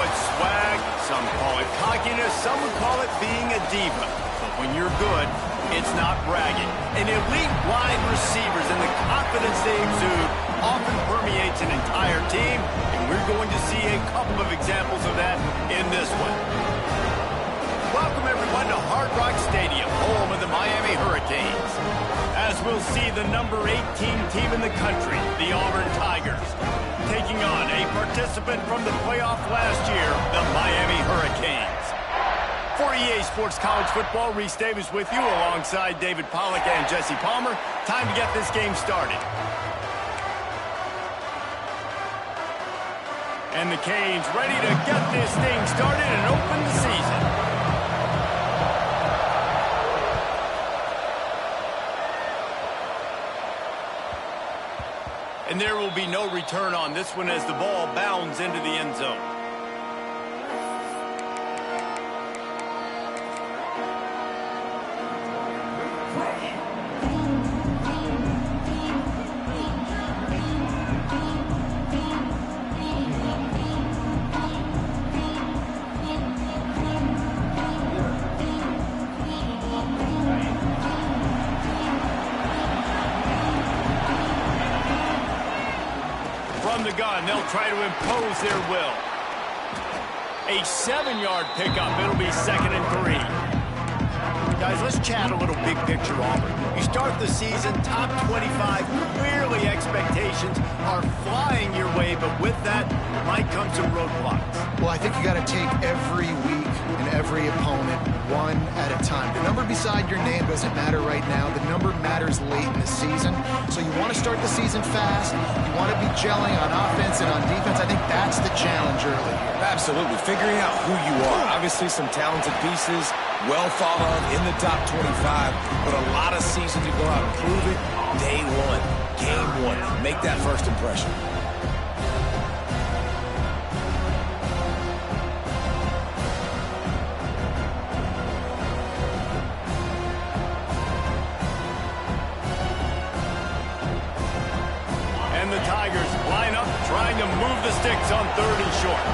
it swag, some call it cockiness, some would call it being a diva. But when you're good, it's not bragging. And elite wide receivers and the confidence they exude often permeates an entire team, and we're going to see a couple of examples of that in this one. Welcome, everyone, to Hard Rock Stadium, home of the Miami Hurricanes. As we'll see the number 18 team in the country, the Auburn Tigers, taking on a participant from the playoff last year, the Miami Hurricanes. For EA Sports College Football, Reese Davis with you alongside David Pollack and Jesse Palmer. Time to get this game started. And the Canes ready to get this thing started and open the season. And there will be no return on this one as the ball bounds into the end zone. From the gun, they'll try to impose their will. A 7-yard pickup. It'll be 2nd and 3. Guys, let's chat a little big picture Auburn. You start the season top 25. Clearly expectations are flying your way, but with that might come some roadblocks. Well, I think you got to take every week and every opponent one at a time. The number beside your name doesn't matter right now. The number matters late in the season. So you want to start the season fast. You want to be gelling on offense and on defense. I think that's the challenge early here. Absolutely. Figuring out who you are. Obviously some talented pieces, well thought of in the top 25, but a lot of season to go out and prove it. Day one, game one. Make that first impression. And the Tigers line up, trying to move the sticks on 3rd and short.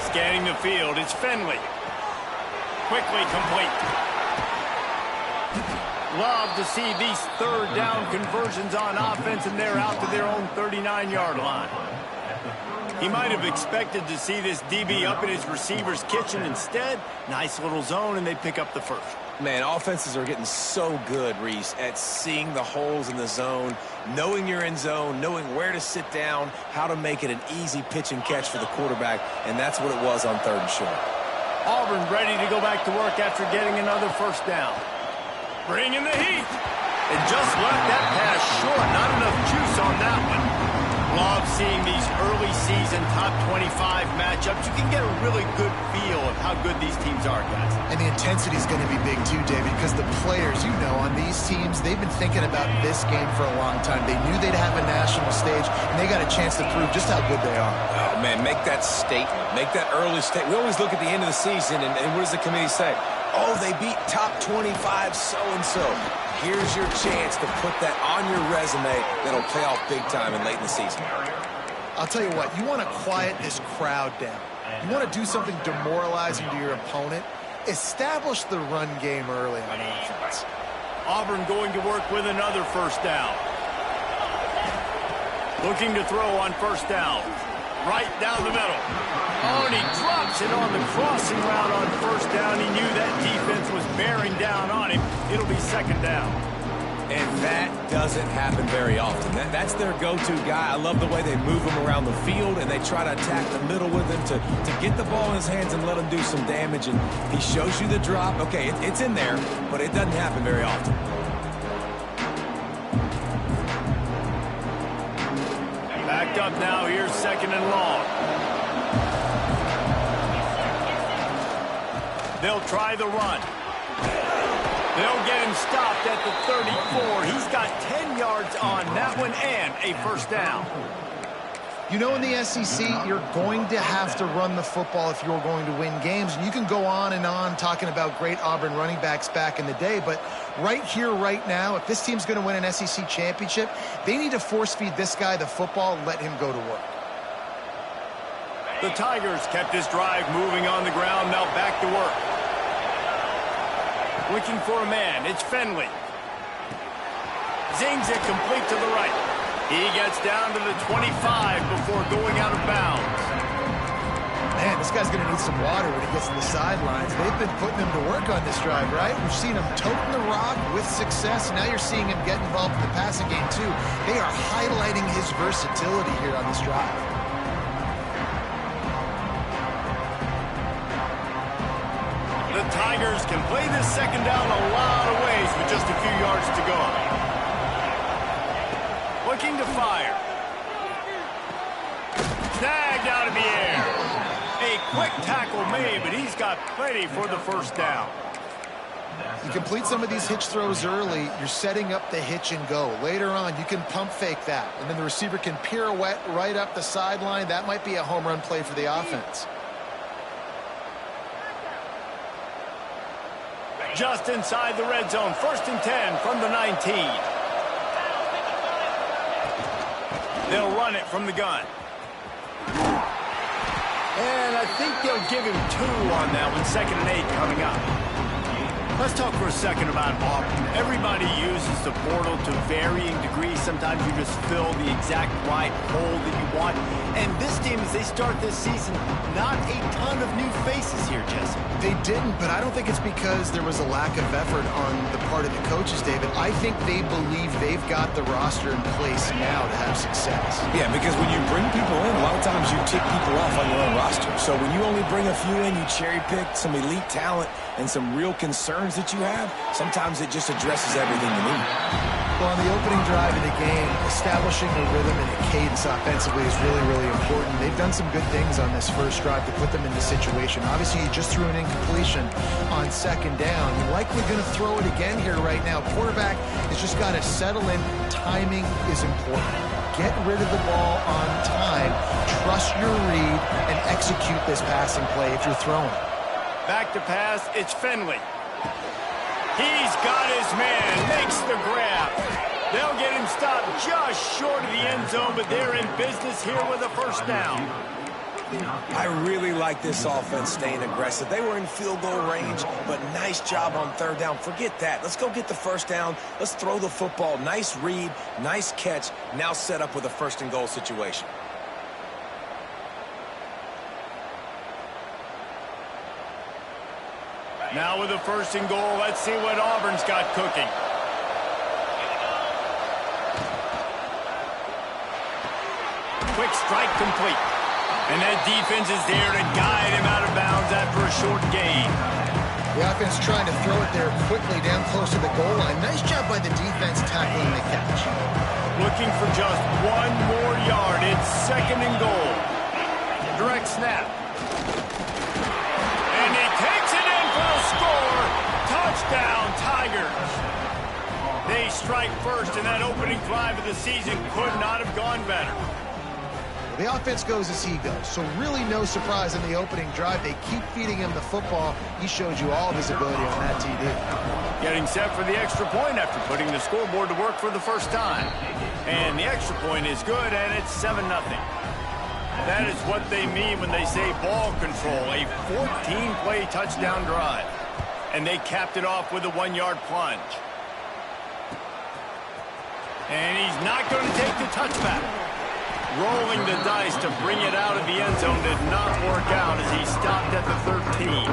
Scanning the field, it's Finley. Quickly complete. Love to see these 3rd down conversions on offense, and they're out to their own 39-yard line. He might have expected to see this DB up in his receiver's kitchen. Instead, nice little zone, and they pick up the first. Man, offenses are getting so good, Reese, at seeing the holes in the zone, knowing you're in zone, knowing where to sit down, how to make it an easy pitch and catch for the quarterback, and that's what it was on 3rd and short. Auburn ready to go back to work after getting another first down. Bringing the heat. And just left that pass short. Not enough juice on that one. Love seeing these early season top 25 matchups. You can get a really good feel of how good these teams are, guys. And the intensity is going to be big too, David, because the players, you know, on these teams, they've been thinking about this game for a long time. They knew they'd have a national stage, and they got a chance to prove just how good they are. Oh, man, make that statement. Make that early statement. We always look at the end of the season, and what does the committee say? Oh, they beat top 25 so-and-so. Here's your chance to put that on your resume that'll pay off big time and late in the season. I'll tell you what, you want to quiet this crowd down. You want to do something demoralizing to your opponent. Establish the run game early on offense. Auburn going to work with another first down. Looking to throw on first down. Right down the middle. Oh, and he drops it on the crossing route on first down. He knew that defense was bearing down on him. It'll be 2nd down. And that doesn't happen very often. That's their go-to guy. I love the way they move him around the field, and they try to attack the middle with him to get the ball in his hands and let him do some damage. And he shows you the drop. Okay, it's in there, but it doesn't happen very often. Backed up now. Here's 2nd and long. They'll try the run. They'll get him stopped at the 34. He's got 10 yards on that one and a first down. You know, in the SEC, you're going to have to run the football if you're going to win games. And you can go on and on talking about great Auburn running backs back in the day, but right here, right now, if this team's going to win an SEC championship, they need to force-feed this guy the football and let him go to work. The Tigers kept this drive moving on the ground. Now back to work. Looking for a man. It's Finley. Zings it complete to the right. He gets down to the 25 before going out of bounds. Man, this guy's going to need some water when he gets to the sidelines. They've been putting him to work on this drive, right? We've seen him toting the rock with success. Now you're seeing him get involved in the passing game, too. They are highlighting his versatility here on this drive. The Tigers can play this second down a lot of ways with just a few yards to go. Looking to fire. Snagged out of the air. A quick tackle made, but he's got plenty for the first down. You complete some of these hitch throws early, you're setting up the hitch and go. Later on, you can pump fake that, and then the receiver can pirouette right up the sideline. That might be a home run play for the offense. Just inside the red zone, 1st and 10 from the 19. They'll run it from the gun. And I think they'll give him 2 on that one. 2nd and 8 coming up. Let's talk for a second about Auburn. Everybody uses the portal to varying degrees. Sometimes you just fill the exact right hole that you want. And this team, as they start this season, not a ton of new faces here, Jesse. They didn't, but I don't think it's because there was a lack of effort on the part of the coaches, David. I think they believe they've got the roster in place now to have success. Yeah, because when you bring people in, a lot of times you tick people off on your own roster. So when you only bring a few in, you cherry pick some elite talent and some real concerns that you have, sometimes it just addresses everything you need. Well, on the opening drive of the game, establishing a rhythm and a cadence offensively is really, really important. They've done some good things on this first drive to put them in this situation. Obviously, you just threw an incompletion on 2nd down. You're likely going to throw it again here right now. Quarterback has just got to settle in. Timing is important. Get rid of the ball on time. Trust your read and execute this passing play if you're throwing. Back to pass, it's Finley. He's got his man, makes the grab. They'll get him stopped just short of the end zone, but they're in business here with a 1st down. I really like this offense staying aggressive. They were in field goal range, but nice job on 3rd down. Forget that. Let's go get the 1st down. Let's throw the football. Nice read, nice catch. Now set up with a 1st and goal situation. Now with a 1st and goal, let's see what Auburn's got cooking. Quick strike complete. And that defense is there to guide him out of bounds after a short gain. The offense trying to throw it there quickly down close to the goal line. Nice job by the defense tackling the catch. Looking for just 1 more yard. It's 2nd and goal. Direct snap. And he takes it in for the score. Touchdown, Tigers. They strike first, and that opening drive of the season could not have gone better. The offense goes as he goes, so really no surprise in the opening drive. They keep feeding him the football. He showed you all of his ability on that TD. Getting set for the extra point after putting the scoreboard to work for the first time. And the extra point is good, and it's 7-0. That is what they mean when they say ball control, a 14-play touchdown drive. And they capped it off with a 1-yard plunge. And he's not going to take the touchback. Rolling the dice to bring it out of the end zone did not work out as he stopped at the 13.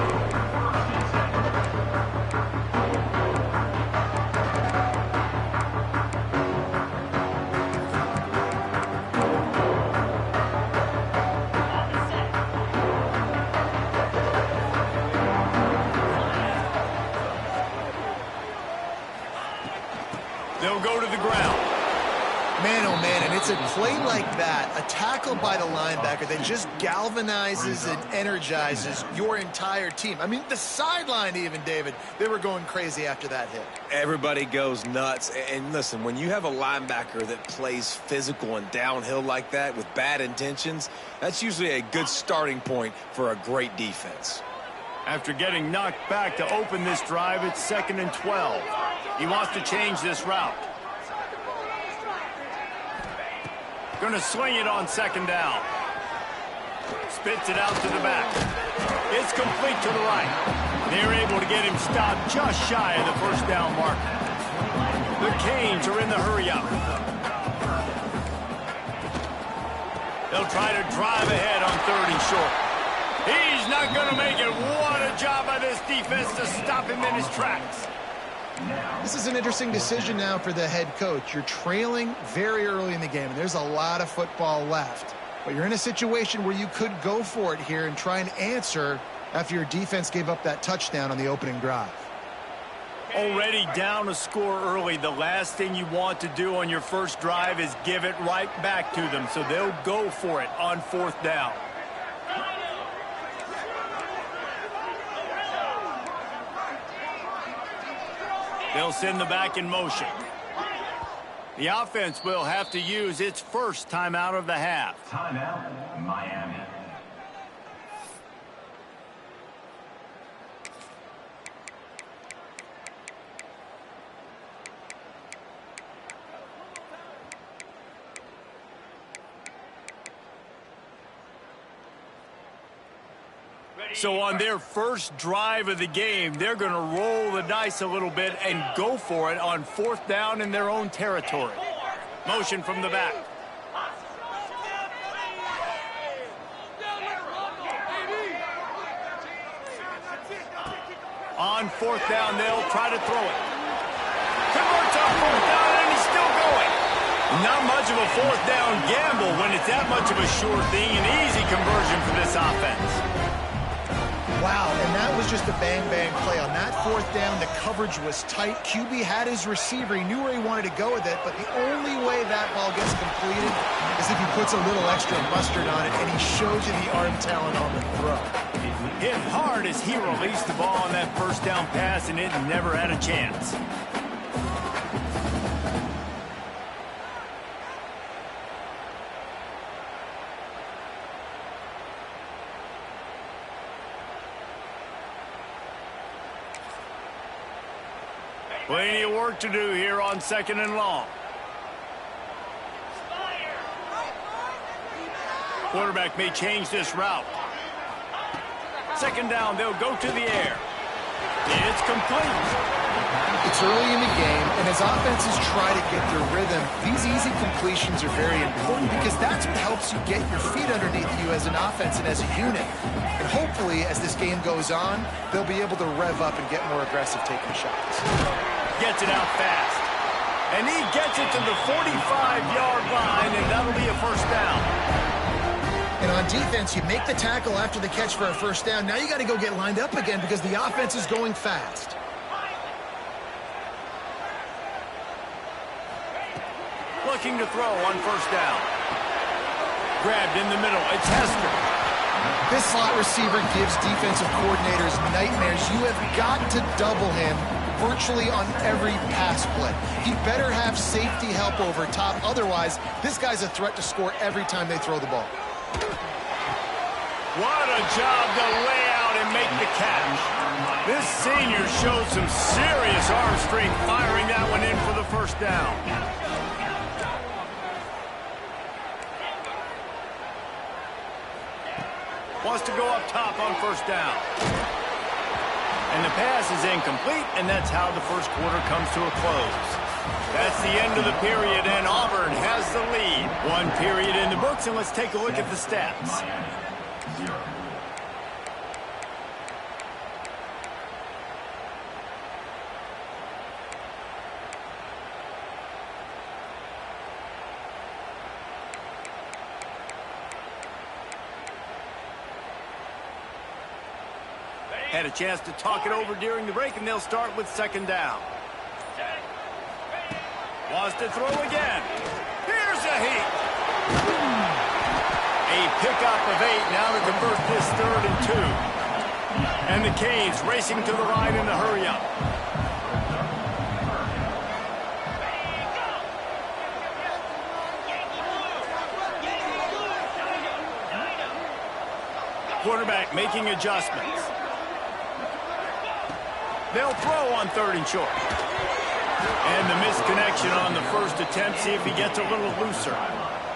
They'll go to the ground. Man, oh man, and it's a play like that, a tackle by the linebacker that just galvanizes and energizes your entire team. I mean, the sideline even, David, they were going crazy after that hit. Everybody goes nuts. And listen, when you have a linebacker that plays physical and downhill like that with bad intentions, that's usually a good starting point for a great defense. After getting knocked back to open this drive, it's 2nd and 12. He wants to change this route. Going to swing it on 2nd down. Spits it out to the back. It's complete to the right. They're able to get him stopped just shy of the first down mark. The Canes are in the hurry-up. They'll try to drive ahead on 3rd and short. He's not going to make it. What a job by this defense to stop him in his tracks. This is an interesting decision now for the head coach. You're trailing very early in the game, and there's a lot of football left. But you're in a situation where you could go for it here and try and answer after your defense gave up that touchdown on the opening drive. Already down a score early. The last thing you want to do on your first drive is give it right back to them. So they'll go for it on 4th down. They'll send the back in motion. The offense will have to use its first timeout of the half. Timeout, Miami. So on their first drive of the game, they're going to roll the dice a little bit and go for it on 4th down in their own territory. Motion from the back. On 4th down, they'll try to throw it. Converts on 4th down, and he's still going. Not much of a 4th down gamble when it's that much of a sure thing. An easy conversion for this offense. Wow, and that was just a bang-bang play. On that 4th down, the coverage was tight. QB had his receiver. He knew where he wanted to go with it, but the only way that ball gets completed is if he puts a little extra mustard on it, and he shows you the arm talent on the throw. Hit hard as he released the ball on that first down pass, and it never had a chance. Plenty of work to do here on 2nd and long. Quarterback may change this route. 2nd down, they'll go to the air. It's complete. It's early in the game, and as offenses try to get their rhythm, these easy completions are very important because that's what helps you get your feet underneath you as an offense and as a unit. And hopefully, as this game goes on, they'll be able to rev up and get more aggressive taking shots. Gets it out fast. And he gets it to the 45-yard line, and that'll be a 1st down. And on defense, you make the tackle after the catch for a 1st down. Now you got to go get lined up again because the offense is going fast. Looking to throw on 1st down. Grabbed in the middle. It's Hester. This slot receiver gives defensive coordinators nightmares. You have got to double him virtually on every pass play. He better have safety help over top. Otherwise, this guy's a threat to score every time they throw the ball. What a job to lay out and make the catch. This senior showed some serious arm strength firing that one in for the 1st down. Wants to go up top on 1st down. And the pass is incomplete, and that's how the first quarter comes to a close. That's the end of the period, and Auburn has the lead. 1 period in the books, and let's take a look at the stats. Had a chance to talk it over during the break, and they'll start with 2nd down. Wants to throw again. Here's a heat. A pickup of 8 now to convert this 3rd and 2. And the Canes racing to the line in the hurry-up. Quarterback making adjustments. They'll throw on 3rd and short. And the misconnection on the first attempt. See if he gets a little looser.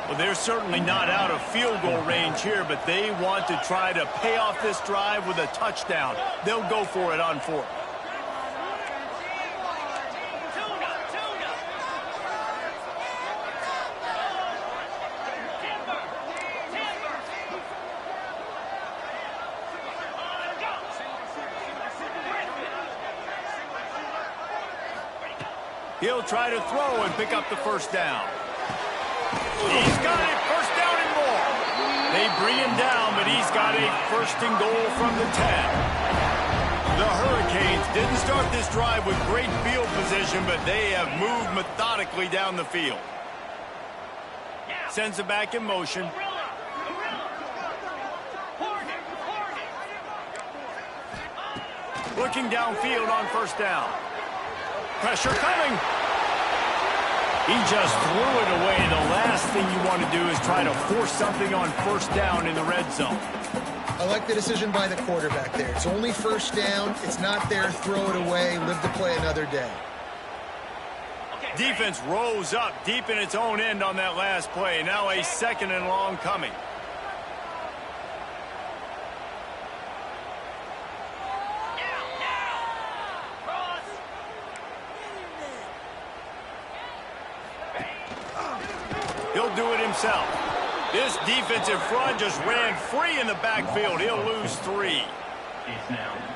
Well, they're certainly not out of field goal range here, but they want to try to pay off this drive with a touchdown. They'll go for it on fourth. He'll try to throw and pick up the first down. He's got it, first down and more. They bring him down, but he's got a first and goal from the 10. The Hurricanes didn't start this drive with great field position, but they have moved methodically down the field. Sends it back in motion. Looking downfield on first down. Pressure coming. He just threw it away. The last thing you want to do is try to force something on first down in the red zone. I like the decision by the quarterback there. It's only first down. It's not there. Throw it away. Live to play another day. Defense rose up deep in its own end on that last play. Now a second and long coming. He'll do it himself. This defensive front just ran free in the backfield. He'll lose 3.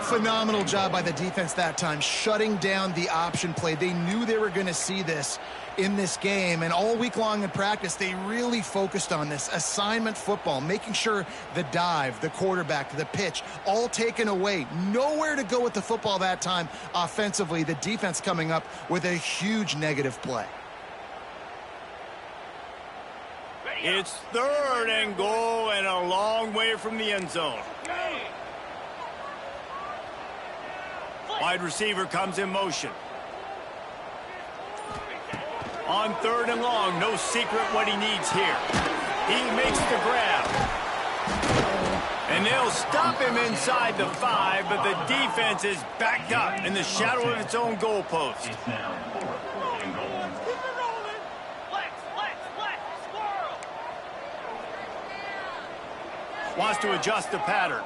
Phenomenal job by the defense that time, shutting down the option play. They knew they were going to see this in this game, and all week long in practice, they really focused on this assignment football, making sure the dive, the quarterback, the pitch, all taken away. Nowhere to go with the football that time offensively. The defense coming up with a huge negative play. It's third and goal and a long way from the end zone. Wide receiver comes in motion. On third and long, no secret what he needs here. He makes the grab. And they'll stop him inside the 5, but the defense is backed up in the shadow of its own goalpost. It's now 4th and goal. Wants to adjust the pattern.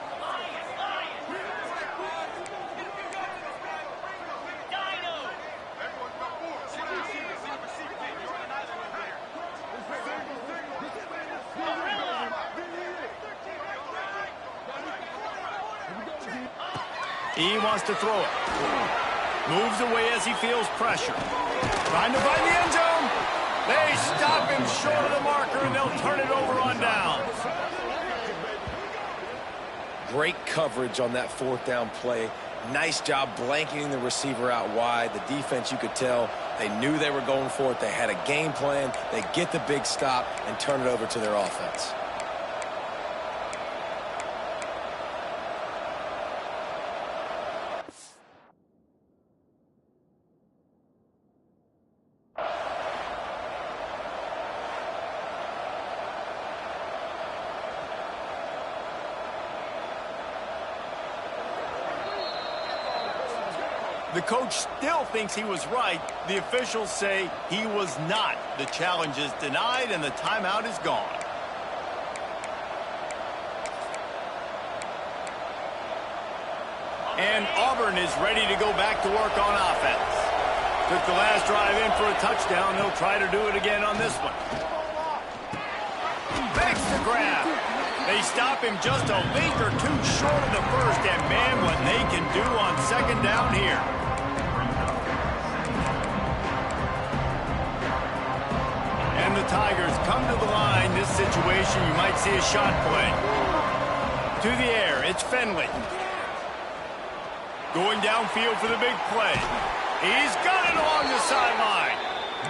He wants to throw it. Moves away as he feels pressure. Trying to find the end zone. They stop him short of the marker, and they'll turn it over on downs. Great coverage on that fourth down play. Nice job blanketing the receiver out wide. The defense, you could tell, they knew they were going for it. They had a game plan. They get the big stop and turn it over to their offense. The coach still thinks he was right. The officials say he was not. The challenge is denied, and the timeout is gone. And Auburn is ready to go back to work on offense. Took the last drive in for a touchdown. They'll try to do it again on this one. Makes the grab. They stop him just a link or two short of the first, and man, what they can do on second down here. And the Tigers come to the line. This situation, you might see a shot play. To the air, it's Finley. Going downfield for the big play. He's got it along the sideline.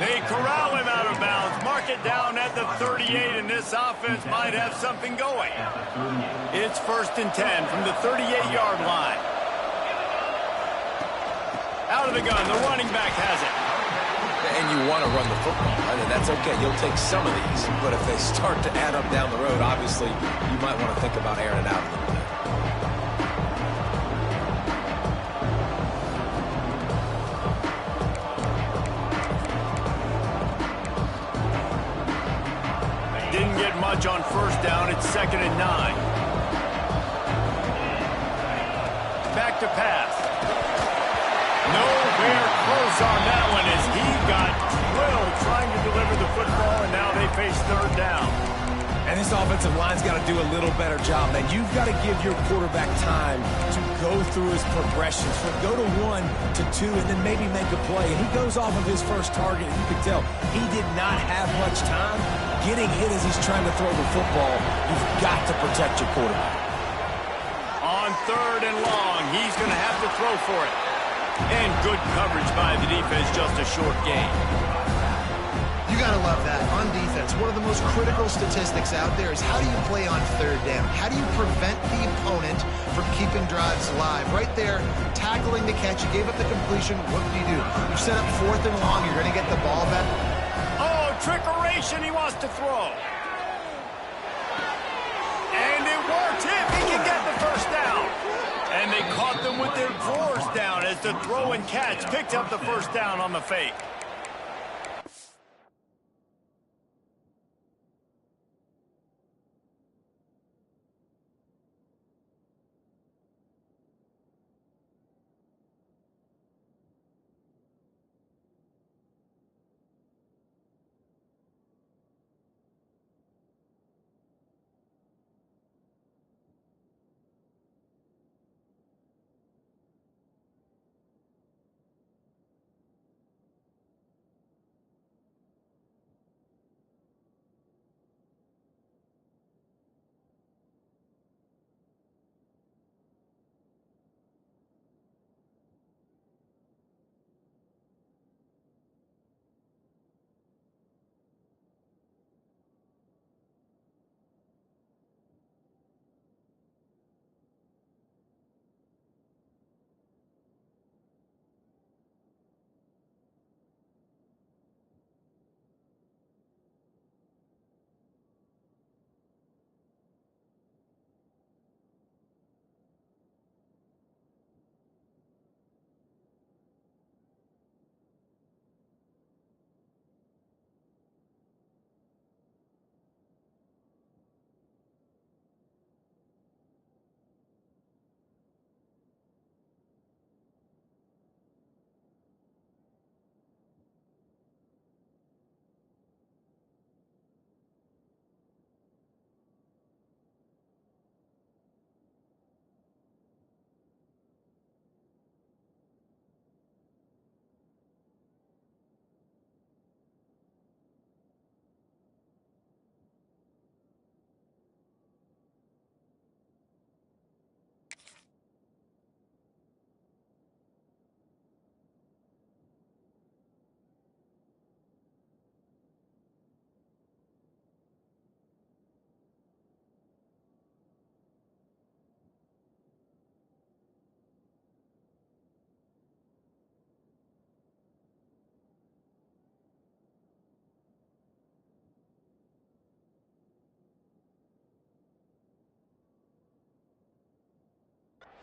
They corral him out of bounds, mark it down at the 38, and this offense might have something going. It's 1st and 10 from the 38-yard line. Out of the gun, the running back has it. And you want to run the football, right? And that's okay. You'll take some of these. But if they start to add up down the road, obviously, you might want to think about airing it out a little bit. get much on first down. It's 2nd and 9. Back to pass. Nowhere close on that one as he got drilled trying to deliver the football, and now they face 3rd down. And this offensive line's got to do a little better job. Man, you've got to give your quarterback time to go through his progressions. From go to 1 to 2 and then maybe make a play. And he goes off of his first target, and you can tell he did not have much time getting hit as he's trying to throw the football. You've got to protect your quarterback. On 3rd and long, he's going to have to throw for it. And good coverage by the defense, just a short gain. You got to love that. On defense, one of the most critical statistics out there is how do you play on 3rd down? How do you prevent the opponent from keeping drives alive? Right there, tackling the catch. You gave up the completion. What do? You set up 4th and long. You're going to get the ball back. Oh, trickeration. He wants to throw. And it worked. He can get the first down. And they caught them with their drawers down as the throw and catch picked up the first down on the fake.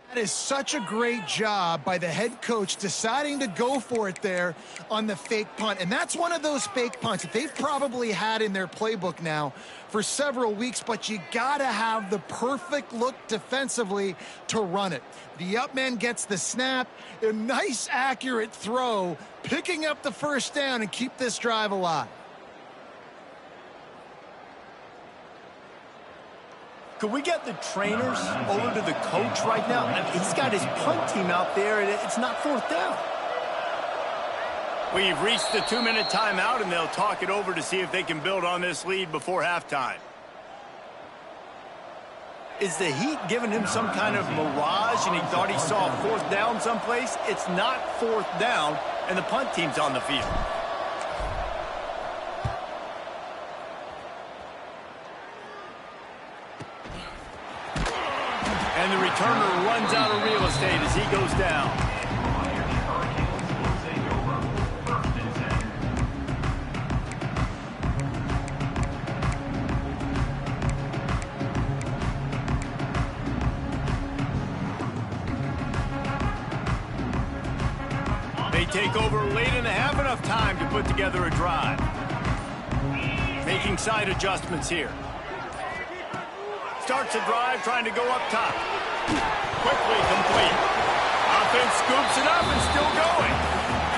That is such a great job by the head coach deciding to go for it there on the fake punt. And that's one of those fake punts that they've probably had in their playbook now for several weeks, but you gotta have the perfect look defensively to run it. The up man gets the snap, a nice accurate throw, picking up the first down and keep this drive alive. Could we get the trainers over to the coach right now? I mean, he's got his punt team out there, and it's not 4th down. We've reached the 2-minute timeout, and they'll talk it over to see if they can build on this lead before halftime. Is the heat giving him some kind of mirage, and he thought he saw 4th down someplace? It's not 4th down, and the punt team's on the field. And the returner runs out of real estate as he goes down. They take over late in the half, enough time to put together a drive. Making side adjustments here. Starts a drive trying to go up top. Quickly complete. Offense scoops it up and still going.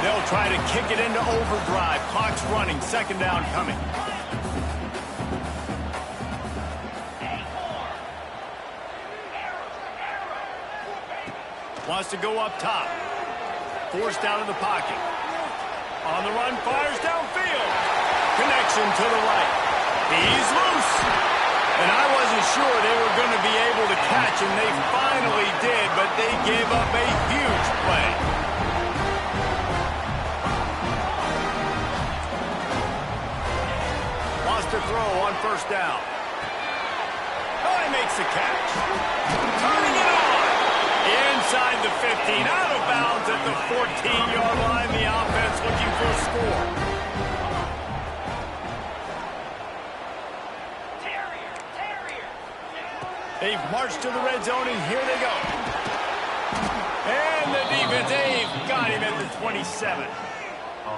They'll try to kick it into overdrive. Clock's running. Second down coming. Wants to go up top. Forced out of the pocket. On the run, fires downfield. Connection to the right. He's loose. And I wasn't sure they were going to be able to catch him. They finally did, but they gave up a huge play. Wants to throw on first down. Oh, he makes the catch. Turning it on. Inside the 15, out of bounds at the 14-yard line. The offense looking for a score. They've marched to the red zone, and here they go. And the defense, they've got him at the 27.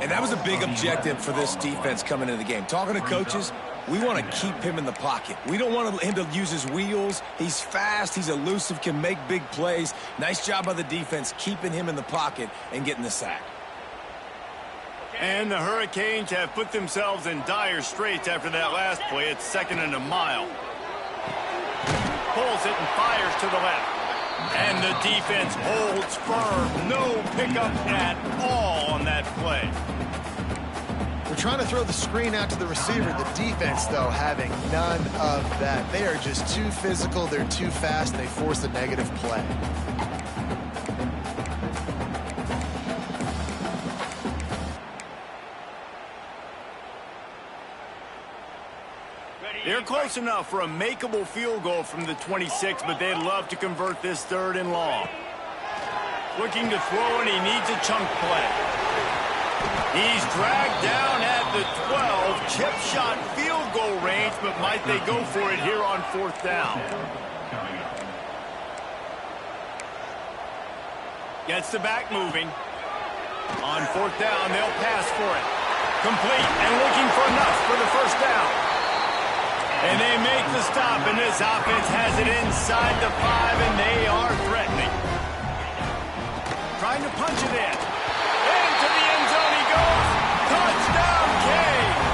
And that was a big objective for this defense coming into the game. Talking to coaches, we want to keep him in the pocket. We don't want him to use his wheels. He's fast. He's elusive, can make big plays. Nice job by the defense keeping him in the pocket and getting the sack. And the Hurricanes have put themselves in dire straits after that last play. It's 2nd and a mile. Pulls it and fires to the left. And the defense holds firm. No pickup at all on that play. They're trying to throw the screen out to the receiver. The defense, though, having none of that. They are just too physical. They're too fast. They force a negative play. They're close enough for a makeable field goal from the 26, but they'd love to convert this 3rd and long. Looking to throw, and he needs a chunk play. He's dragged down at the 12. Chip shot field goal range, but might they go for it here on 4th down? Gets the back moving. On 4th down, they'll pass for it. Complete and looking for enough for the 1st down. And they make the stop, and this offense has it inside the 5, and they are threatening. Trying to punch it in. Into the end zone he goes. Touchdown, Canes!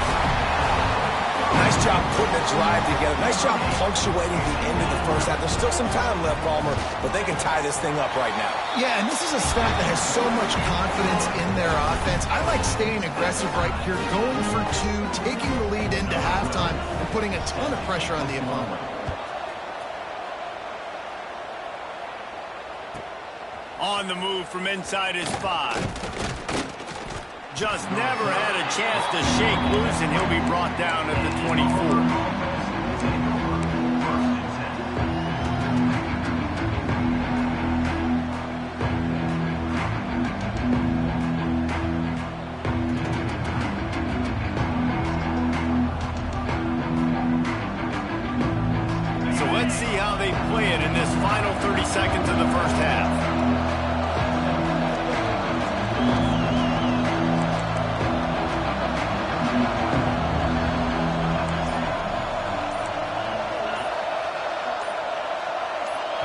Nice job putting a drive together. Nice job punctuating the end of the first half. There's still some time left, Palmer, but they can tie this thing up right now. Yeah, and this is a staff that has so much confidence in their offense. I like staying aggressive right here, going for 2, taking the lead into halftime, and putting a ton of pressure on the opponent. On the move from inside his 5. Just never had a chance to shake loose, and he'll be brought down at the 24. So let's see how they play it in this final 30 seconds of the first half.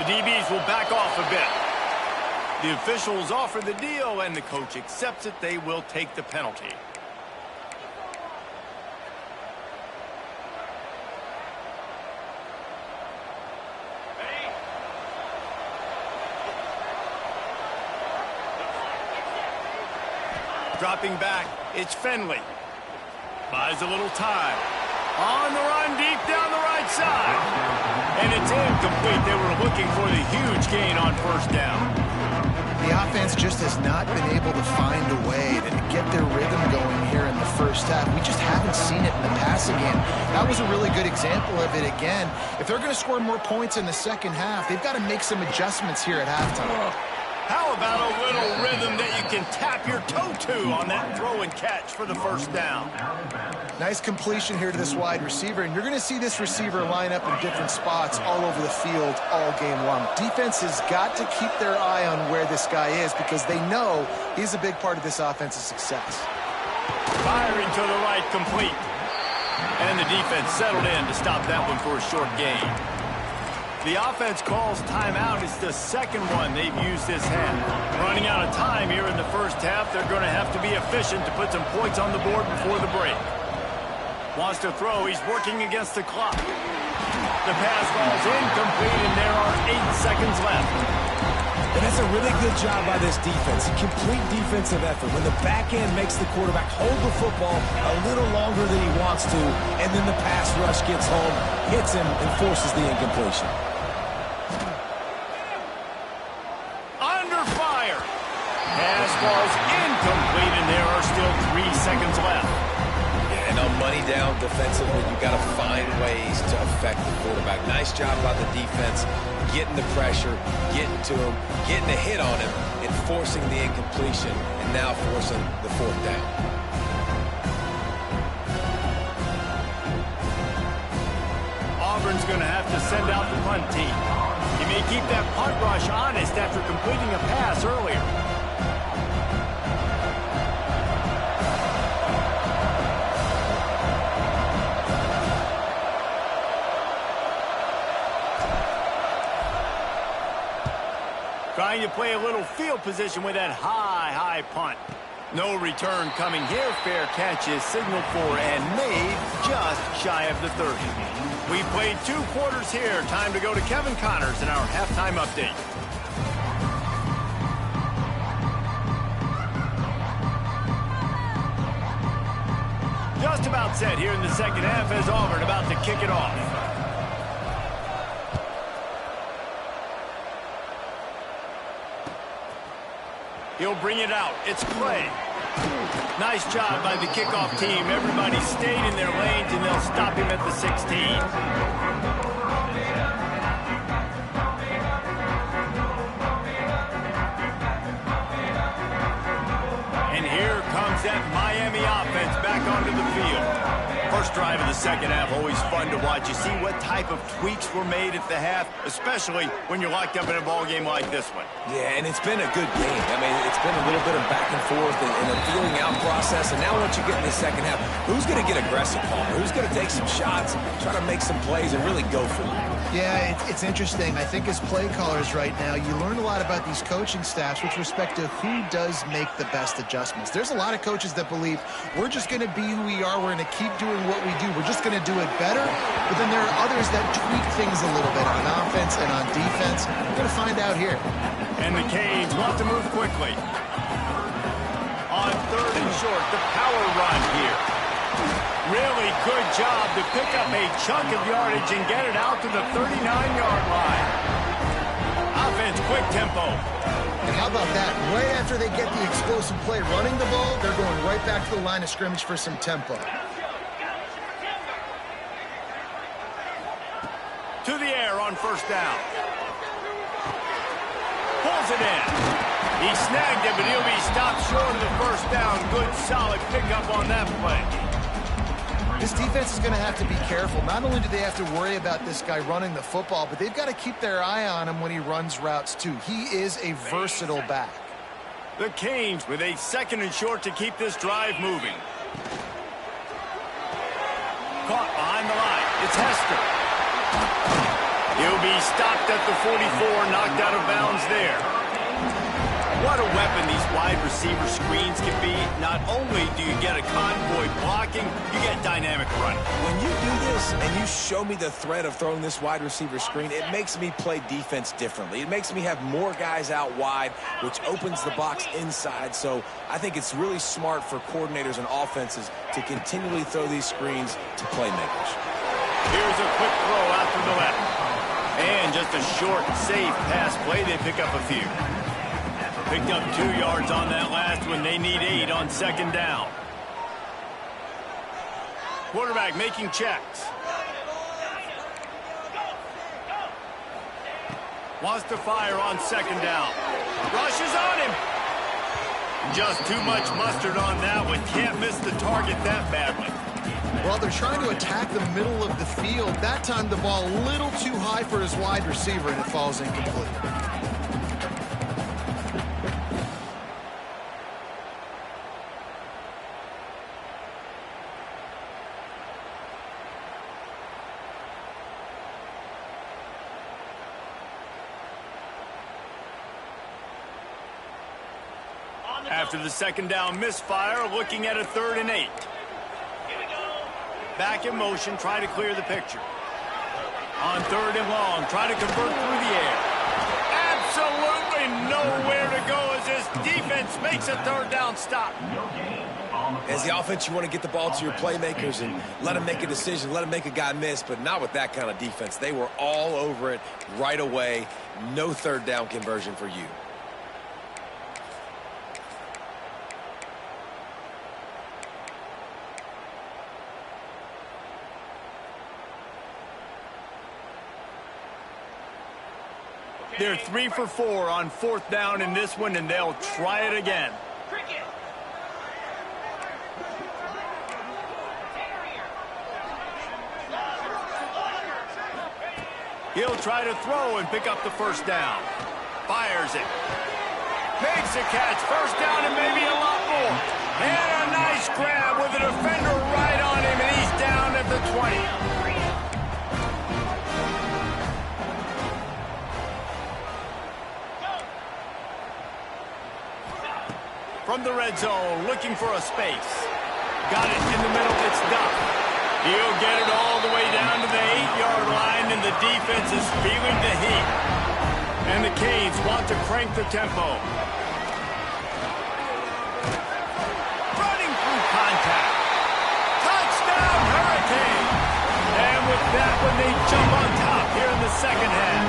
DBs will back off a bit. The officials offer the deal, and the coach accepts it. They will take the penalty. Dropping back, it's Finley. Buys a little time. On the run, deep down the right side. And it's incomplete. They were looking for the huge gain on 1st down. The offense just has not been able to find a way to get their rhythm going here in the first half. We just haven't seen it in the passing game. That was a really good example of it again. If they're going to score more points in the second half, they've got to make some adjustments here at halftime. How about a little rhythm that you can tap your toe to on that throw and catch for the 1st down? Nice completion here to this wide receiver, and you're going to see this receiver line up in different spots all over the field all game long. Defense has got to keep their eye on where this guy is because they know he's a big part of this offense's success. Firing to the right, complete. And the defense settled in to stop that one for a short gain. The offense calls timeout. It's the second one they've used this half. Running out of time here in the first half. They're going to have to be efficient to put some points on the board before the break. Wants to throw. He's working against the clock. The pass falls incomplete, and there are 8 seconds left. And that's a really good job by this defense. Complete defensive effort. When the back end makes the quarterback hold the football a little longer than he wants to, and then the pass rush gets home, hits him, and forces the incompletion. Under fire. Pass falls incomplete, and there are still 3 seconds left. Yeah, and on money down defensively, you've got to find ways to affect the quarterback. Nice job by the defense, getting the pressure, getting to him, getting a hit on him, and forcing the incompletion, and now forcing the 4th down. Auburn's going to have to send out the punt team. He may keep that punt rush honest after completing a pass earlier. Trying to play a little field position with that high punt. No return coming here. Fair catch is signaled for and made just shy of the 30. We played 2 quarters here. Time to go to Kevin Connors in our halftime update. Just about set here in the second half as Auburn about to kick it off. He'll bring it out. It's Clay. Nice job by the kickoff team. Everybody stayed in their lanes, and they'll stop him at the 16. And here comes that Miami offense back onto the field. First drive of the second half, always fun to watch. You see what type of tweaks were made at the half, especially when you're locked up in a ball game like this one. Yeah, and it's been a good game. I mean, it's been a little bit of back and forth and a feeling out process. And now once you get in the second half, who's going to get aggressive, Palmer? Who's going to take some shots, try to make some plays, and really go for it? Yeah, it's interesting. I think as play callers right now, you learn a lot about these coaching staffs with respect to who does make the best adjustments. There's a lot of coaches that believe we're just going to be who we are. We're going to keep doing what we do. We're just going to do it better. But then there are others that tweak things a little bit on offense and on defense. We're going to find out here. And the Canes want to move quickly. On 3rd and short, the power run here. Really good job to pick up a chunk of yardage and get it out to the 39-yard line. Offense, quick tempo. And how about that? Right after they get the explosive play running the ball, they're going right back to the line of scrimmage for some tempo. To the air on 1st down. Pulls it in. He snagged it, but he'll be stopped short of the 1st down. Good, solid pickup on that play. This defense is going to have to be careful. Not only do they have to worry about this guy running the football, but they've got to keep their eye on him when he runs routes, too. He is a versatile back. The Canes with a 2nd and short to keep this drive moving. Caught behind the line. It's Hester. He'll be stopped at the 44, knocked out of bounds there. What a weapon these wide receiver screens can be. Not only do you get a convoy blocking, you get dynamic running. When you do this and you show me the threat of throwing this wide receiver screen, it makes me play defense differently. It makes me have more guys out wide, which opens the box inside. So I think it's really smart for coordinators and offenses to continually throw these screens to playmakers. Here's a quick throw out to the left. And just a short, safe pass play. They pick up a few. Picked up 2 yards on that last one. They need 8 on 2nd down. Quarterback making checks. Wants to fire on 2nd down. Rushes on him. Just too much mustard on that one. Can't miss the target that badly. Well, they're trying to attack the middle of the field. That time the ball a little too high for his wide receiver, and it falls incomplete. After the second down misfire, looking at a 3rd and 8. Back in motion, try to clear the picture. On 3rd and long, try to convert through the air. Absolutely nowhere to go as this defense makes a 3rd down stop. As the offense, you want to get the ball to your playmakers and let them make a decision, let them make a guy miss, but not with that kind of defense. They were all over it right away. No 3rd down conversion for you. They're 3 for 4 on 4th down in this one, and they'll try it again. He'll try to throw and pick up the 1st down. Fires it. Makes a catch. 1st down and maybe a lot more. And a nice grab with a defender right on him, and he's down at the 20. From the red zone, looking for a space. Got it in the middle, it's Duck. He'll get it all the way down to the 8-yard line, and the defense is feeling the heat. And the Canes want to crank the tempo. Running through contact. Touchdown, Hurricane! And with that one, they jump on top here in the second half.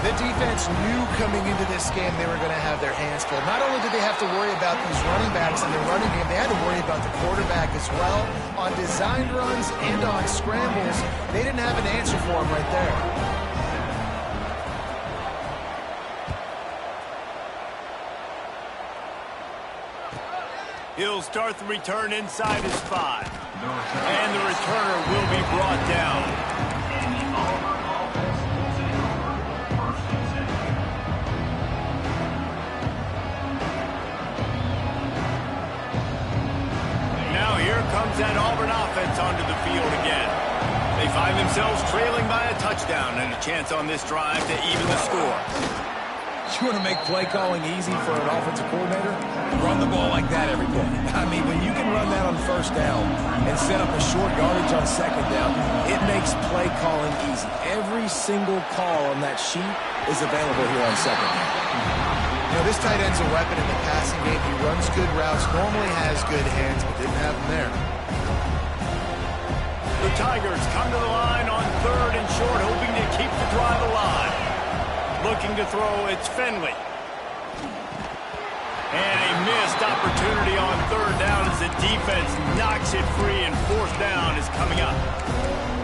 The defense knew coming into this game they were going to have their hands full. Not only did they have to worry about these running backs in their running game, they had to worry about the quarterback as well. On designed runs and on scrambles, they didn't have an answer for him right there. He'll start the return inside his 5. And the returner will be brought down. Comes that Auburn offense onto the field again. They find themselves trailing by a touchdown and a chance on this drive to even the score. You want to make play calling easy for an offensive coordinator? Run the ball like that every play. I mean, when you can run that on 1st down and set up a short yardage on 2nd down, it makes play calling easy. Every single call on that sheet is available here on 2nd down. You know, this tight end's a weapon in the passing game. He runs good routes, normally has good hands, but didn't have them there. The Tigers come to the line on 3rd and short, hoping to keep the drive alive. Looking to throw, it's Finley. And a missed opportunity on 3rd down as the defense knocks it free, and 4th down is coming up.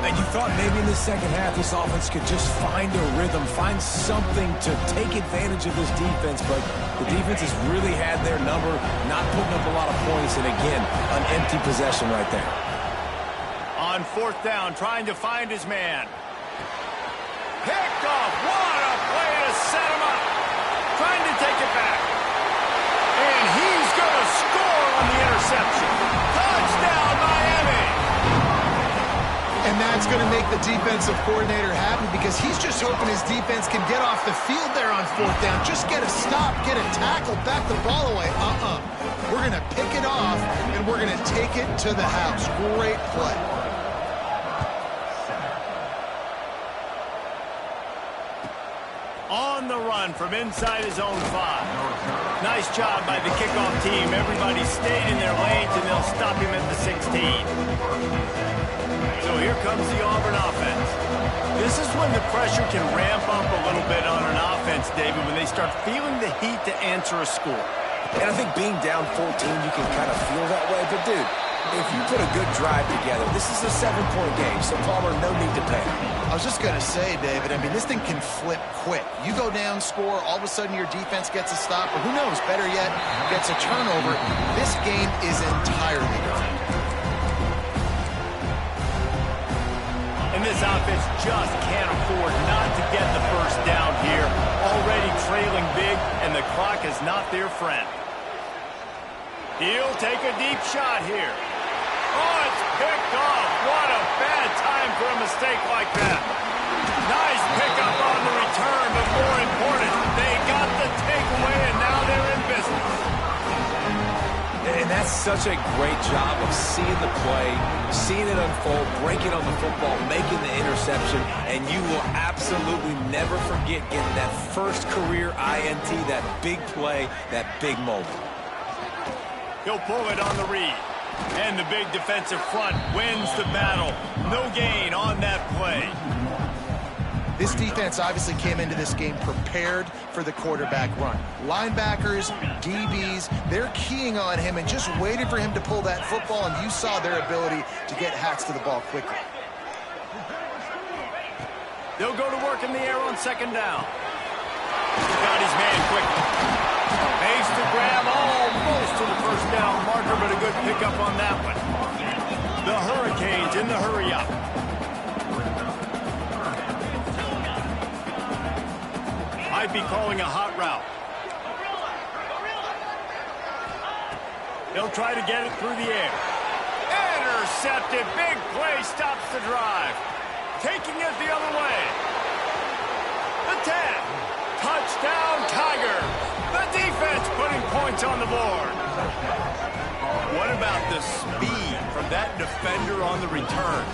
And you thought maybe in the second half this offense could just find a rhythm, find something to take advantage of this defense, but the defense has really had their number, not putting up a lot of points, and again, an empty possession right there. On 4th down, trying to find his man. Picked off. What a play to set him up. Trying to take it back. And he's going to score on the interception. Touchdown, Miami! And that's going to make the defensive coordinator happy because he's just hoping his defense can get off the field there on 4th down. Just get a stop, get a tackle, back the ball away. We're going to pick it off, and we're going to take it to the house. Great play. On the run from inside his own 5. Nice job by the kickoff team. Everybody stayed in their lanes, and they'll stop him at the 16. So here comes the Auburn offense. This is when the pressure can ramp up a little bit on an offense, David, when they start feeling the heat to answer a score. And I think being down 14, you can kind of feel that way. But, dude, if you put a good drive together, this is a 7-point game, so Palmer, no need to panic. I was just going to say, David, I mean, this thing can flip quick. You go down, score, all of a sudden your defense gets a stop, or who knows, better yet, gets a turnover. This game is entirely different. And this offense just can't afford not to get the 1st down here. Already trailing big, and the clock is not their friend. He'll take a deep shot here. Oh, it's picked off. What a bad time for a mistake like that. Nice pickup on the return, but more important, they got the takeaway, and now they're in business. That's such a great job of seeing the play, seeing it unfold, breaking on the football, making the interception, and you will absolutely never forget getting that first career INT, that big play, that big moment. He'll pull it on the read. And the big defensive front wins the battle. No gain on that play. This defense obviously came into this game prepared for the quarterback run. Linebackers, DBs, they're keying on him and just waited for him to pull that football, and you saw their ability to get hats to the ball quickly. They'll go to work in the air on second down. Got his man quickly. Makes the grab almost to the first down marker, but a good pickup on that one. The Hurricanes in the hurry-up. Might be calling a hot route. They'll try to get it through the air. Intercepted. Big play stops the drive. Taking it the other way. The 10. Touchdown, Tiger. The defense putting points on the board. What about the speed from that defender on the return?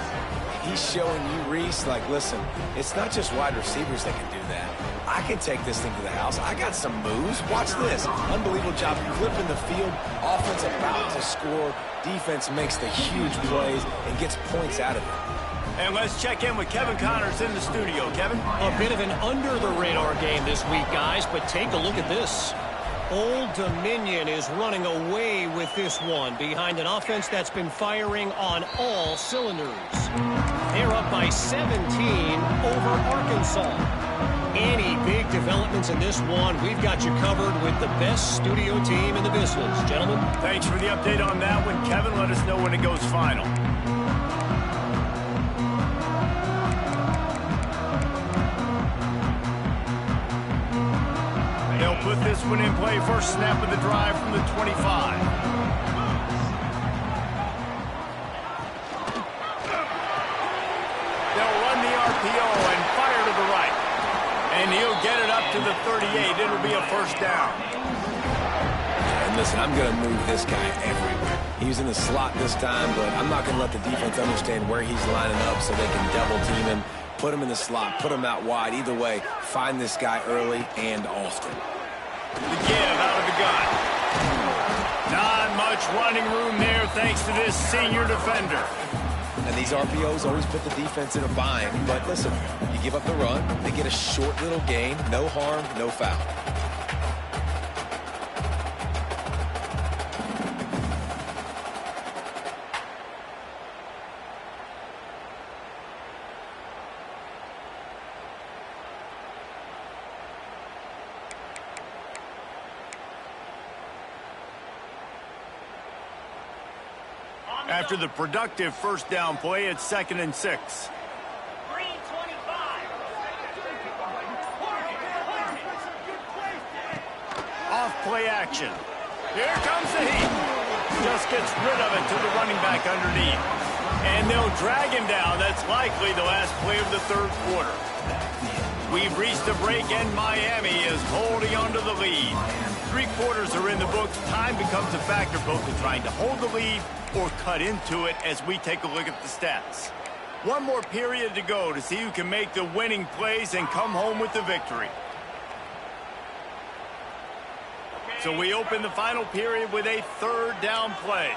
He's showing you, Reese, like, listen, it's not just wide receivers that can do that. I can take this thing to the house. I got some moves. Watch this. Unbelievable job flipping the field. Offense about to score. Defense makes the huge plays and gets points out of it. And let's check in with Kevin Connors in the studio. Kevin? A bit of an under-the-radar game this week, guys, but take a look at this. Old Dominion is running away with this one behind an offense that's been firing on all cylinders. They're up by 17 over Arkansas. Any big developments in this one, we've got you covered with the best studio team in the business. Gentlemen? Thanks for the update on that one, Kevin. Let us know when it goes final. They'll put this one in play. First snap of the drive from the 25. They'll run the RPO and fire to the right. And he'll get it up to the 38. It'll be a first down. And listen, I'm going to move this guy everywhere. He's in the slot this time, but I'm not going to let the defense understand where he's lining up so they can double team him, put him in the slot, put him out wide. Either way, find this guy early and often. The give out of the gun. Not much running room there thanks to this senior defender. And these RPOs always put the defense in a bind. But listen, you give up the run, they get a short little gain, no harm, no foul. After the productive first down play, it's 2nd and 6. Off play action. Here comes the heat. Just gets rid of it to the running back underneath. And they'll drag him down. That's likely the last play of the third quarter. We've reached a break, and Miami is holding on to the lead. 3 quarters are in the books. Time becomes a factor both in trying to hold the lead or cut into it as we take a look at the stats. One more period to go to see who can make the winning plays and come home with the victory. So we open the final period with a 3rd down play.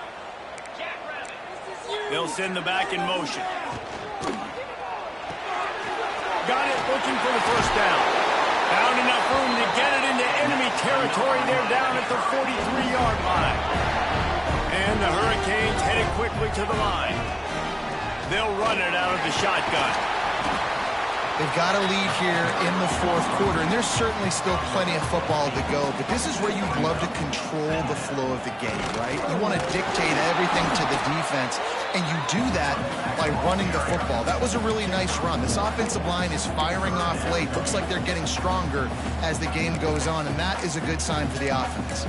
They'll send the back in motion. Got it, looking for the first down. Found enough room to get it into enemy territory. They're down at the 43-yard line. And the Hurricanes headed quickly to the line. They'll run it out of the shotgun. They've got a lead here in the 4th quarter, and there's certainly still plenty of football to go, but this is where you'd love to control the flow of the game, right? You want to dictate everything to the defense, and you do that by running the football. That was a really nice run. This offensive line is firing off late. Looks like they're getting stronger as the game goes on, and that is a good sign for the offense.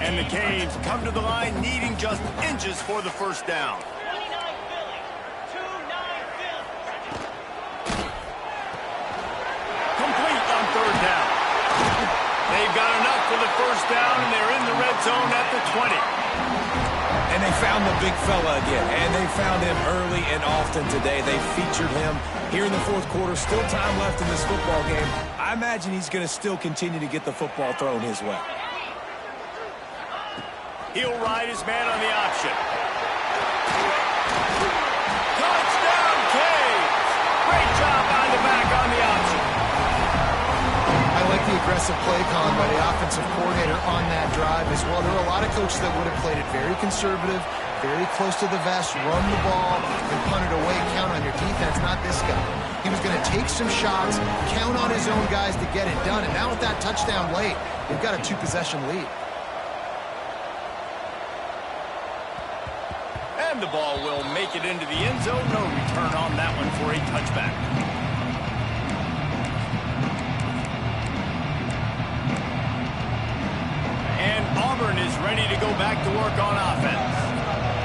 And the Canes come to the line needing just inches for the first down. Complete on 3rd down. They've got enough for the 20. And they found the big fella again, and they found him early and often today. They featured him here in the fourth quarter. Still time left in this football game. I imagine he's going to still continue to get the football thrown his way. He'll ride his man on the option. Touchdown, Canes! Great job on the back on the option. I like the aggressive play calling by the offensive coordinator on that drive as well. There were a lot of coaches that would have played it very conservative, very close to the vest, run the ball, and punt it away, count on your defense, not this guy. He was going to take some shots, count on his own guys to get it done, and now with that touchdown late, they've got a 2-possession lead. And the ball will make it into the end zone. No return on that one for a touchback. And Auburn is ready to go back to work on offense.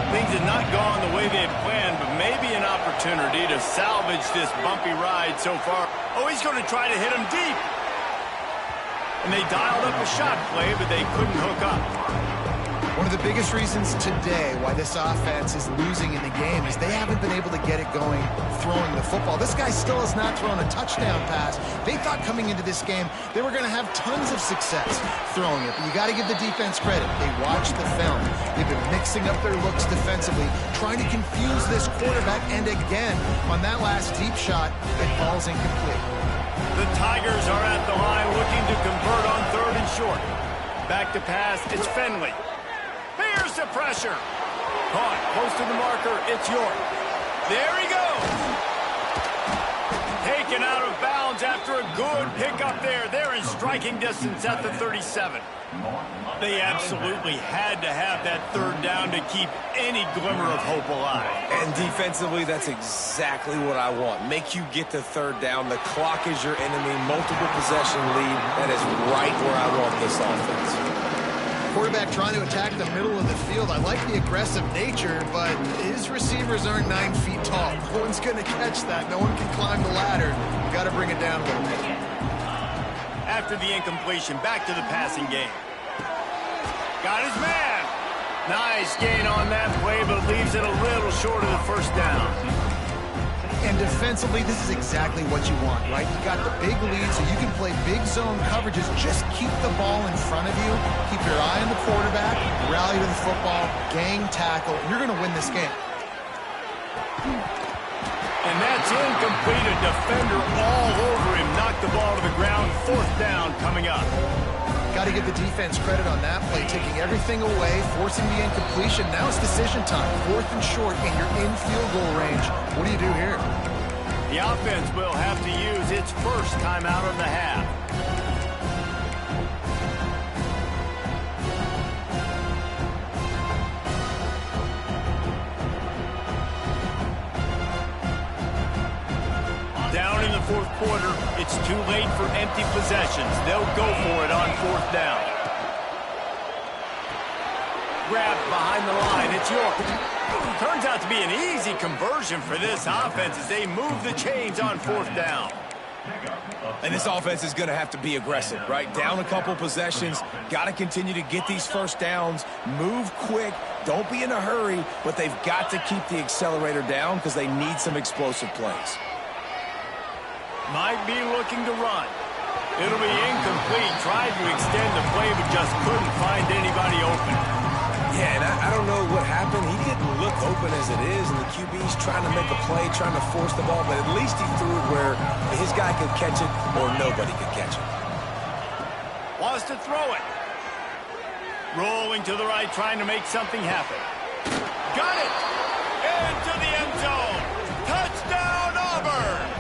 Things have not gone the way they had planned, but maybe an opportunity to salvage this bumpy ride so far. Oh, he's going to try to hit him deep. And they dialed up a shot play, but they couldn't hook up. One of the biggest reasons today why this offense is losing in the game is they haven't been able to get it going throwing the football. This guy still has not thrown a touchdown pass. They thought coming into this game they were going to have tons of success throwing it, but you got to give the defense credit. They watched the film. They've been mixing up their looks defensively, trying to confuse this quarterback, and again, on that last deep shot, it falls incomplete. The Tigers are at the line looking to convert on 3rd and short. Back to pass, it's Finley. Here's the pressure. Caught close to the marker. It's York. There he goes. Taken out of bounds after a good pickup there. They're in striking distance at the 37. They absolutely had to have that 3rd down to keep any glimmer of hope alive. And defensively, that's exactly what I want. Make you get to 3rd down. The clock is your enemy. Multiple possession lead. That is right where I want this offense. Quarterback trying to attack the middle of the field. I like the aggressive nature, but his receivers aren't 9 feet tall. No one's going to catch that. No one can climb the ladder. You got to bring it down a little bit. After the incompletion, back to the passing game. Got his man. Nice gain on that play, but leaves it a little short of the 1st down. And defensively, this is exactly what you want, right? You got the big lead, so you can play big zone coverages. Just keep the ball in front of you. Keep your eye on the quarterback. Rally to the football. Gang tackle. You're going to win this game. And that's incomplete. A defender all over him. Knocked the ball to the ground. 4th down coming up. Got to give the defense credit on that play, taking everything away, forcing the incompletion. Now it's decision time. 4th and short, and you're in field goal range. What do you do here? The offense will have to use its 1st timeout of the half. Down in the 4th quarter, it's too late for empty possessions. They'll go for it on 4th down. Grabbed behind the line, it's York. Turns out to be an easy conversion for this offense as they move the chains on 4th down. And this offense is going to have to be aggressive, right? Down a couple possessions, got to continue to get these 1st downs, move quick, don't be in a hurry, but they've got to keep the accelerator down because they need some explosive plays. Might be looking to run. It'll be incomplete. Tried to extend the play, but just couldn't find anybody open. Yeah, and I don't know what happened. He didn't look open as it is, and the QB's trying to make a play, trying to force the ball, but at least he threw it where his guy could catch it or nobody could catch it. Wants to throw it. Rolling to the right, trying to make something happen. Got it! Into the end zone. Touchdown, Auburn!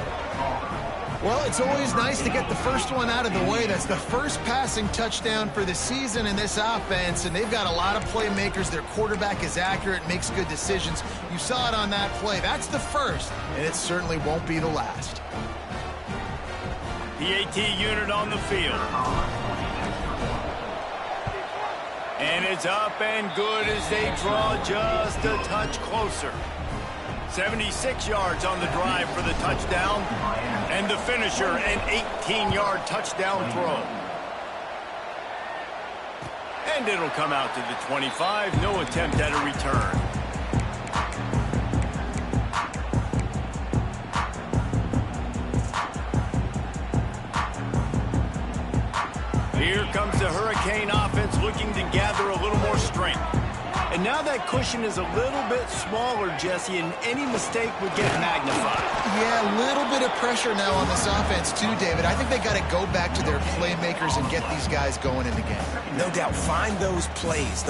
Well, it's always nice to get the first one out of the way. That's the first passing touchdown for the season in this offense, and they've got a lot of playmakers. Their quarterback is accurate, makes good decisions. You saw it on that play. That's the first, and it certainly won't be the last. PAT unit on the field. And it's up and good as they draw just a touch closer. 76 yards on the drive for the touchdown, and the finisher, an 18-yard touchdown throw. And it'll come out to the 25. No attempt at a return. Here comes the Hurricane offense looking to gather a little more strength. And now that cushion is a little bit smaller, Jesse, and any mistake would get magnified. Yeah, a little bit of pressure now on this offense too, David. I think they got to go back to their playmakers and get these guys going in the game. No doubt. Find those plays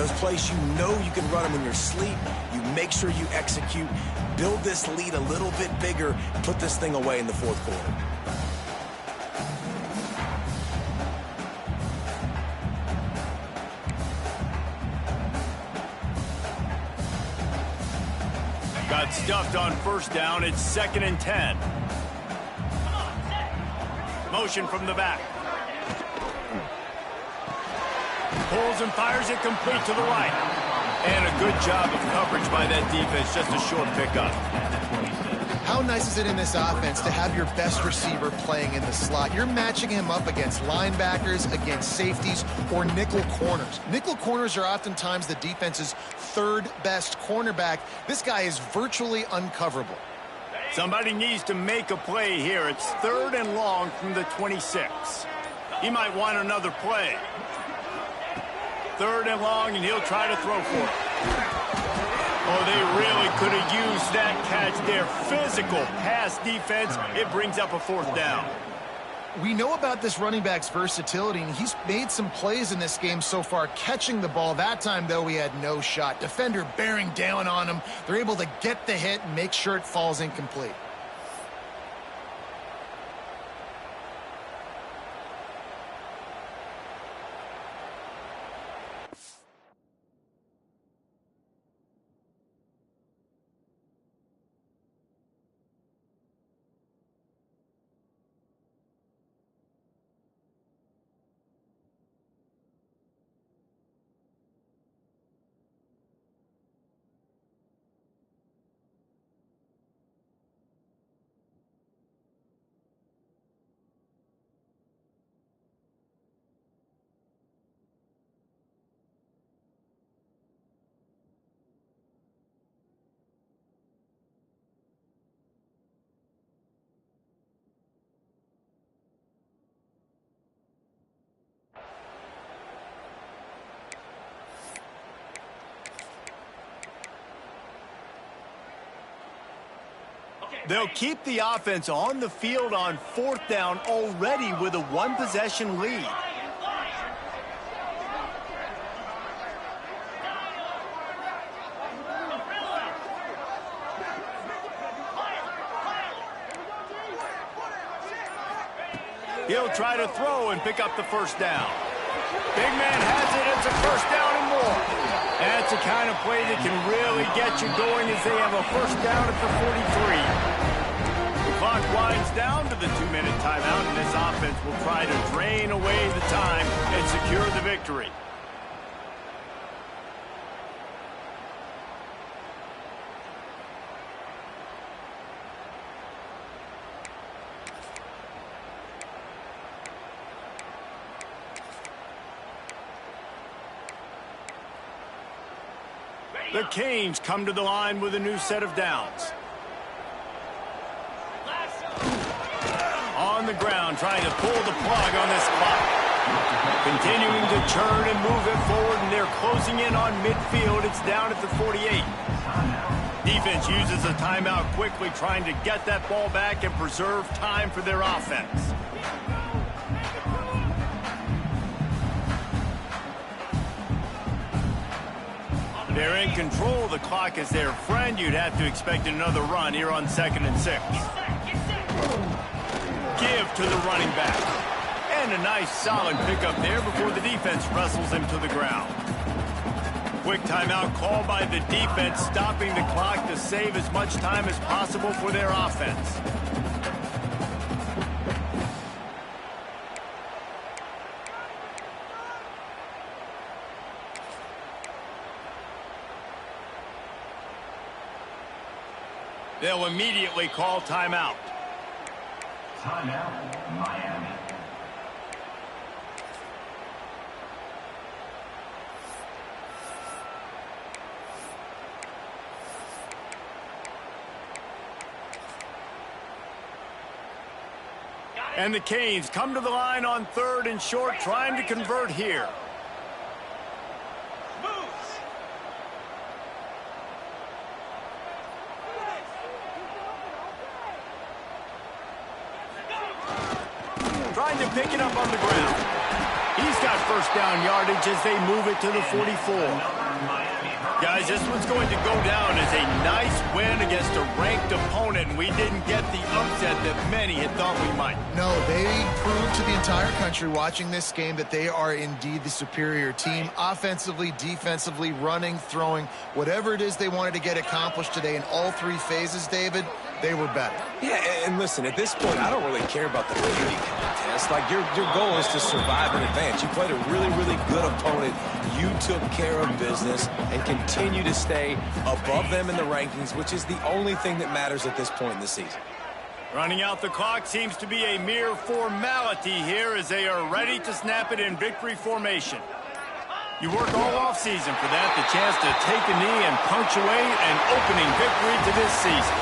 you know you can run them in your sleep. You make sure you execute. Build this lead a little bit bigger. Put this thing away in the fourth quarter. Got stuffed on first down. It's 2nd and 10. Motion from the back. Pulls and fires it complete to the right. And a good job of coverage by that defense. Just a short pickup. How nice is it in this offense to have your best receiver playing in the slot? You're matching him up against linebackers, against safeties, or nickel corners. Nickel corners are oftentimes the defense's third best cornerback. This guy is virtually uncoverable. Somebody needs to make a play here. It's 3rd and long from the 26. He might want another play. 3rd and long, and he'll try to throw for it. Oh, they really could have used that catch there. Physical pass defense. It brings up a 4th down. We know about this running back's versatility, and he's made some plays in this game so far catching the ball. That time, though, he had no shot. Defender bearing down on him. They're able to get the hit and make sure it falls incomplete. They'll keep the offense on the field on 4th down already with a 1-possession lead. He'll try to throw and pick up the 1st down. Big man has it. It's a 1st down and more. That's the kind of play that can really get you going as they have a 1st down at the 43. The clock winds down to the 2-minute timeout, and this offense will try to drain away the time and secure the victory. The Canes come to the line with a new set of downs. On the ground, trying to pull the plug on this clock. Continuing to churn and move it forward, and they're closing in on midfield. It's down at the 48. Defense uses a timeout quickly, trying to get that ball back and preserve time for their offense. They're in control. The clock is their friend. You'd have to expect another run here on 2nd and 6. Give to the running back. And a nice solid pickup there before the defense wrestles him to the ground. Quick timeout call by the defense, stopping the clock to save as much time as possible for their offense. They'll immediately call timeout. Timeout, Miami. And the Canes come to the line on 3rd and short, trying to convert here. Trying to pick it up on the ground. He's got first down yardage as they move it to the 44. Guys, this one's going to go down as a nice win against a ranked opponent, and we didn't get the upset that many had thought we might. No, they proved to the entire country watching this game that they are indeed the superior team. Offensively, defensively, running, throwing, whatever it is they wanted to get accomplished today in all 3 phases, David, they were better. Yeah, and listen, at this point, I don't really care about the beauty contest. Like, your goal is to survive and advance. You played a really, really good opponent. You took care of business and continue to stay above them in the rankings, which is the only thing that matters at this point in the season. Running out the clock seems to be a mere formality here as they are ready to snap it in victory formation. You work all offseason for that, the chance to take a knee and punctuate an opening victory to this season.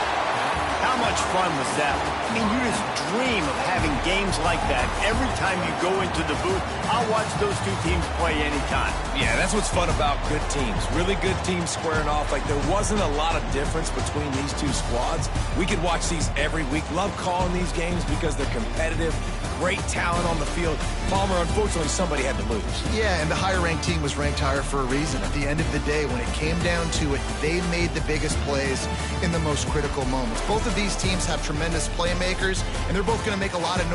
How much fun was that? I mean, you just dream of having games like that every time you go into the booth. I'll watch those 2 teams play anytime. Yeah, that's what's fun about good teams. Really good teams squaring off. Like, there wasn't a lot of difference between these 2 squads. We could watch these every week. Love calling these games because they're competitive. Great talent on the field. Palmer, unfortunately, somebody had to lose. Yeah, and the higher-ranked team was ranked higher for a reason. At the end of the day, when it came down to it, they made the biggest plays in the most critical moments. Both of these teams have tremendous playmakers, and they're both going to make a lot of noise